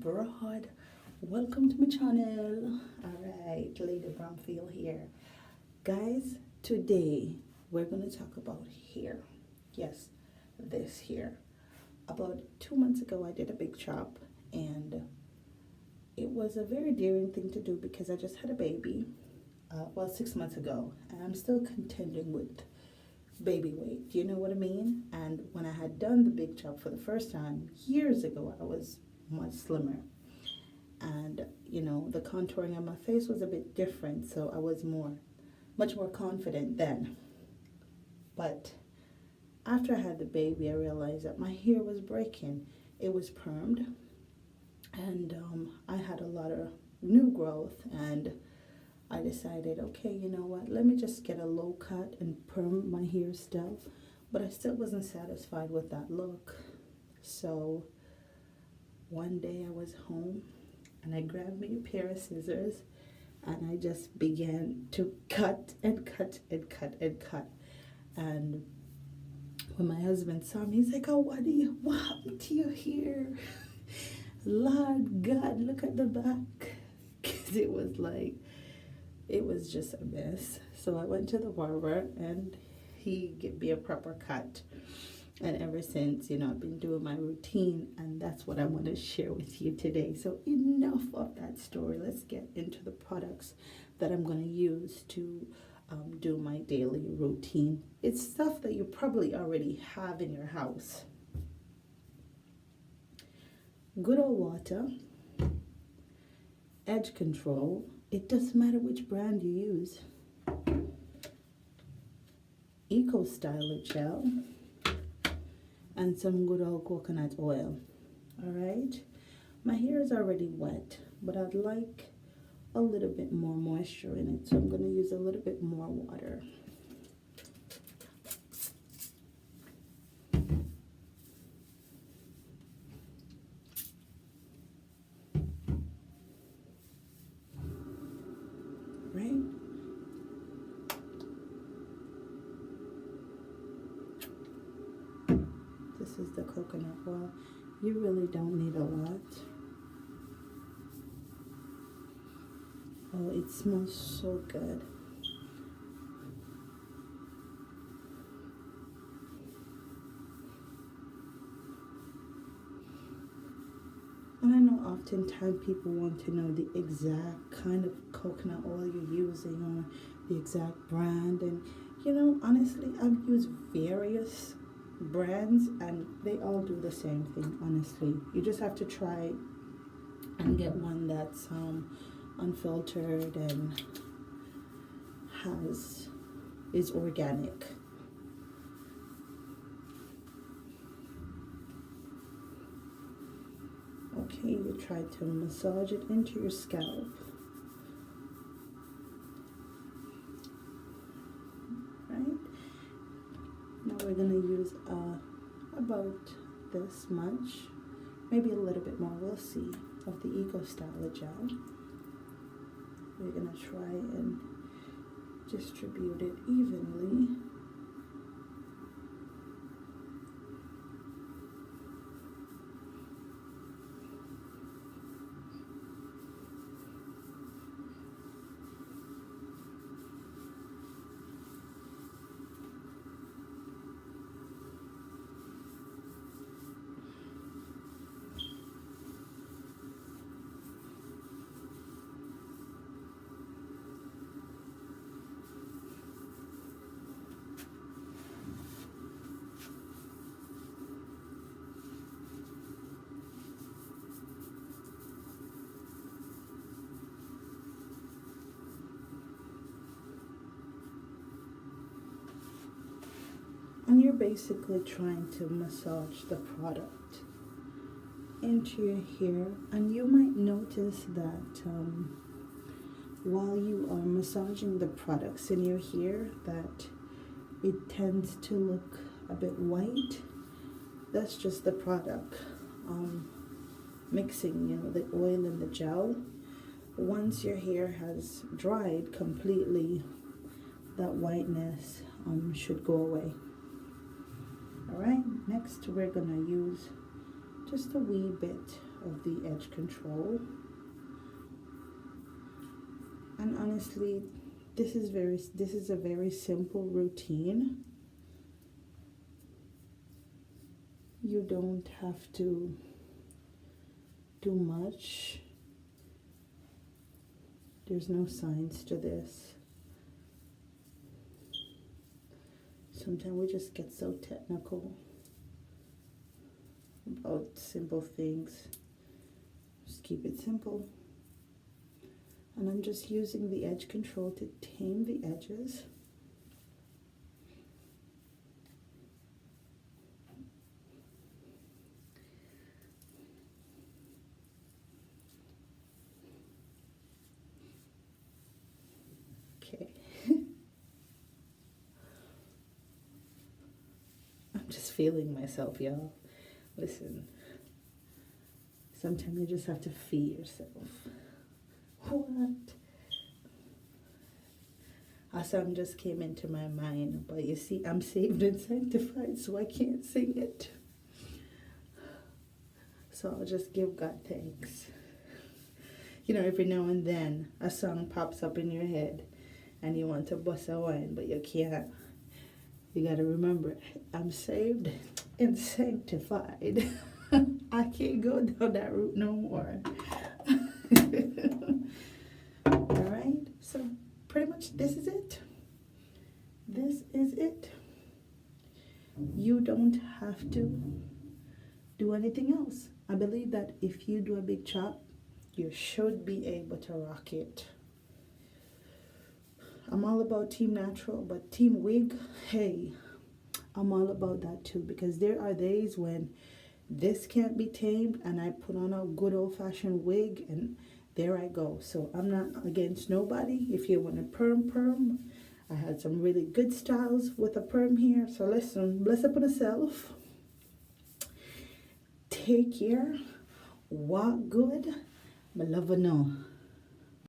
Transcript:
abroad. Welcome to my channel. Alright, Lady Bromfield here. Guys, today we're going to talk about hair. Yes, this hair. About 2 months ago I did a big chop, and it was a very daring thing to do because I just had a baby. 6 months ago, and I'm still contending with baby weight. Do you know what I mean? And when I had done the big chop for the first time years ago, I was much slimmer, and the contouring on my face was a bit different, so I was much more confident then. But after I had the baby, I realized that my hair was breaking. It was permed, and I had a lot of new growth, and I decided, okay, you know what, let me just get a low cut and perm my hair still. But I still wasn't satisfied with that look. So one day I was home and I grabbed me a pair of scissors and I just began to cut and cut and cut and cut. And when my husband saw me, he's like, oh, what happened to your hair? Lord God, look at the back. Because it was just a mess. So I went to the barber and he gave me a proper cut. And ever since, I've been doing my routine, and that's what I want to share with you today. So enough of that story. Let's get into the products that I'm going to use to do my daily routine. It's stuff that you probably already have in your house. Good old water, edge control. It doesn't matter which brand you use. Eco Styler gel and some good old coconut oil. All right, my hair is already wet, but I'd like a little bit more moisture in it, so I'm going to use a little bit more water. Right? This is the coconut oil. You really don't need a lot. Oh, it smells so good. And I know oftentimes people want to know the exact kind of coconut oil you're using or the exact brand. And honestly, I've used various brands and they all do the same thing. Honestly, you just have to try and get one that's unfiltered and is organic. Okay, you try to massage it into your scalp. Right? Now we're going to use about this much, maybe a little bit more, we'll see, of the Eco Styler gel. We're going to try and distribute it evenly. And you're basically trying to massage the product into your hair. And you might notice that while you are massaging the products in your hair, that it tends to look a bit white. That's just the product mixing, the oil and the gel. Once your hair has dried completely, that whiteness should go away. All right, next we're gonna use just a wee bit of the edge control. And honestly, this is a very simple routine. You don't have to do much. There's no science to this. Sometimes we just get so technical about simple things. Just keep it simple. And I'm just using the edge control to tame the edges. Okay. I'm just feeling myself, y'all. Listen, sometimes you just have to feel yourself. What? A song just came into my mind, but you see, I'm saved and sanctified, so I can't sing it. So I'll just give God thanks. You know, every now and then a song pops up in your head and you want to bust a wine, but you can't. You gotta remember, I'm saved and sanctified. I can't go down that route no more. Alright, so pretty much this is it. This is it. You don't have to do anything else. I believe that if you do a big chop, you should be able to rock it. I'm all about Team Natural, but Team Wig, hey, I'm all about that too, because there are days when this can't be tamed and I put on a good old-fashioned wig and there I go. So I'm not against nobody. If you want a perm, I had some really good styles with a perm here. So listen, bless up on yourself. Take care. Walk good. My love, no.